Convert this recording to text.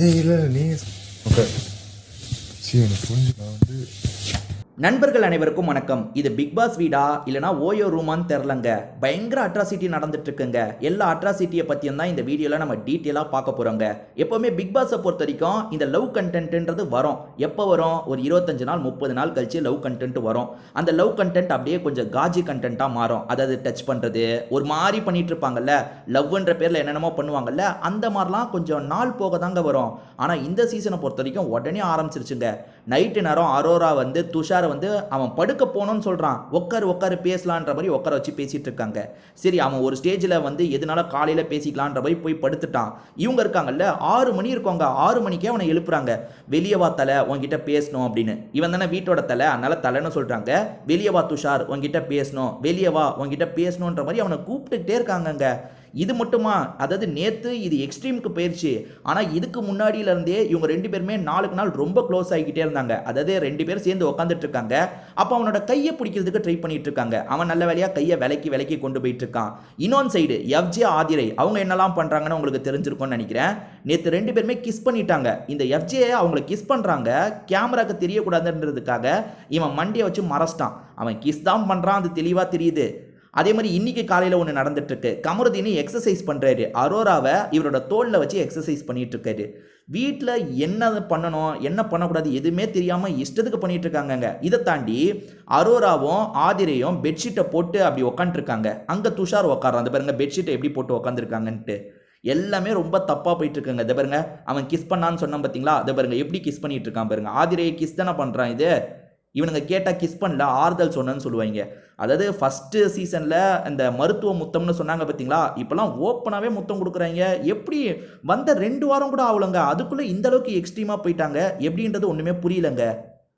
இல்ல நீ ஓகே சரி எனக்கு புரிஞ்சு நான் வந்து நண்பர்கள் அனைவருக்கும் வணக்கம். இது பிக் பாஸ் வீடா இல்லனா ஓயோ ரூமான்னு தெரிலங்க. பயங்கர அட்ராசிட்டி நடந்துட்டு இருக்குங்க. எல்லா அட்ராசிட்டியை பற்றியும் தான் இந்த வீடியோவில் நம்ம டீட்டெயிலாக பார்க்க போகிறோங்க. எப்போவுமே பிக் பாஸை பொறுத்த வரைக்கும் இந்த லவ் கண்டென்ட்ன்றது வரும். எப்போ வரும்? ஒரு 25 நாள் 30 நாள் கழிச்சு லவ் கண்டென்ட் வரும். அந்த லவ் கண்டென்ட் அப்படியே கொஞ்சம் காஜி கண்டென்ட்டாக மாறும். அதாவது டச் பண்ணுறது ஒரு மாதிரி பண்ணிட்டு இருப்பாங்கல்ல, லவ்ன்ற பேரில் என்னென்னமோ பண்ணுவாங்கல்ல, அந்த மாதிரிலாம் கொஞ்சம் நாள் போக தாங்க வரும். ஆனால் இந்த சீசனை பொறுத்த வரைக்கும் உடனே ஆரம்பிச்சிருச்சுங்க. நைட்டு நேரம் அரோரா வந்து துஷாரை வந்து அவன் படுக்க போகணும்னு சொல்கிறான். உட்காரு பேசலான்ற மாதிரி உட்கார வச்சு பேசிகிட்டு இருக்காங்க. சரி, அவன் ஒரு ஸ்டேஜில் வந்து எதனால காலையில் பேசிக்கலான்ற மாதிரி போய் படுத்துட்டான். இவங்க இருக்காங்கல்ல 6 மணி இருக்கவங்க 6 மணிக்கே அவனை எழுப்புறாங்க. வெளியே வா தலை, உன்கிட்ட பேசணும் அப்படின்னு. இவன் தானே வீட்டோட தலை, அதனால தலைன்னு சொல்கிறாங்க. வெளியே வா துஷார், உன்கிட்ட பேசணும், வெளியே வா உன்கிட்ட பேசணுன்ற மாதிரி அவனை கூப்பிட்டுக்கிட்டே இருக்காங்கங்க. இது மட்டுமா? அதாவது நேற்று இது எக்ஸ்ட்ரீமுக்கு போயிடுச்சு. ஆனால் இதுக்கு முன்னாடியிலேருந்தே இவங்க 2 பேருமே நாளுக்கு நாள் ரொம்ப க்ளோஸ் ஆகிக்கிட்டே இருந்தாங்க. அதாவது 2 பேரும் சேர்ந்து உட்காந்துட்டு இருக்காங்க. அப்போ அவனோட கையை பிடிக்கிறதுக்கு ட்ரை பண்ணிட்டு இருக்காங்க. அவன் நல்ல வேலையாக கையை விலக்கி கொண்டு போயிட்டு இருக்கான். இன்னொன்று சைடு எஃப்ஜே ஆதிரை அவங்க என்னெல்லாம் பண்ணுறாங்கன்னு உங்களுக்கு தெரிஞ்சிருக்கும்னு நினைக்கிறேன். நேற்று 2 பேருமே கிஸ் பண்ணிட்டாங்க. இந்த எஃப்ஜே அவங்கள கிஸ் பண்ணுறாங்க, கேமராக்கு தெரியக்கூடாதுன்றதுக்காக இவன் மண்டியை வச்சு மறைச்சிட்டான். அவன் கிஸ் தான் பண்ணுறான், அது தெளிவாக தெரியுது. அதே மாதிரி இன்னைக்கு காலையில் ஒன்று நடந்துட்டு இருக்கு. கமருதீன் எக்ஸசைஸ் பண்ணுறாரு. அரோராவை இவரோட தோளில் வச்சு எக்ஸசைஸ் பண்ணிட்டு இருக்காரு. வீட்டில் என்ன பண்ணணும் என்ன பண்ணக்கூடாது எதுவுமே தெரியாமல் இஷ்டத்துக்கு பண்ணிட்டு இருக்காங்கங்க. இதை தாண்டி அரோராவும் ஆதிரையும் பெட்ஷீட்டை போட்டு அப்படி உக்காந்துருக்காங்க. அங்கே துஷார் உட்காரான். அந்த பாருங்க பெட்ஷீட்டை எப்படி போட்டு உட்காந்துருக்காங்கன்ட்டு. எல்லாமே ரொம்ப தப்பாக போயிட்டு இருக்குங்க. இதை பாருங்க, அவன் கிஸ் பண்ணான்னு சொன்னான் பார்த்தீங்களா? அதை பாருங்க எப்படி கிஸ் பண்ணிட்டு இருக்கான் பாருங்க. ஆதிரையை கிஸ் தானே பண்ணுறான். இது இவனுங்க கேட்டால் கிஸ் பண்ணல, ஆறுதல் சொன்னேன்னு சொல்லுவாங்க. அதாவது ஃபஸ்ட்டு சீசனில் இந்த மருத்துவ முத்தம்னு சொன்னாங்க பார்த்தீங்களா? இப்போலாம் ஓப்பனாகவே முத்தம் கொடுக்குறாங்க. எப்படி வந்த 2 வாரம் கூட ஆகலைங்க, அதுக்குள்ளே இந்த அளவுக்கு எக்ஸ்ட்ரீமாக போயிட்டாங்க எப்படின்றது ஒன்றுமே புரியலைங்க.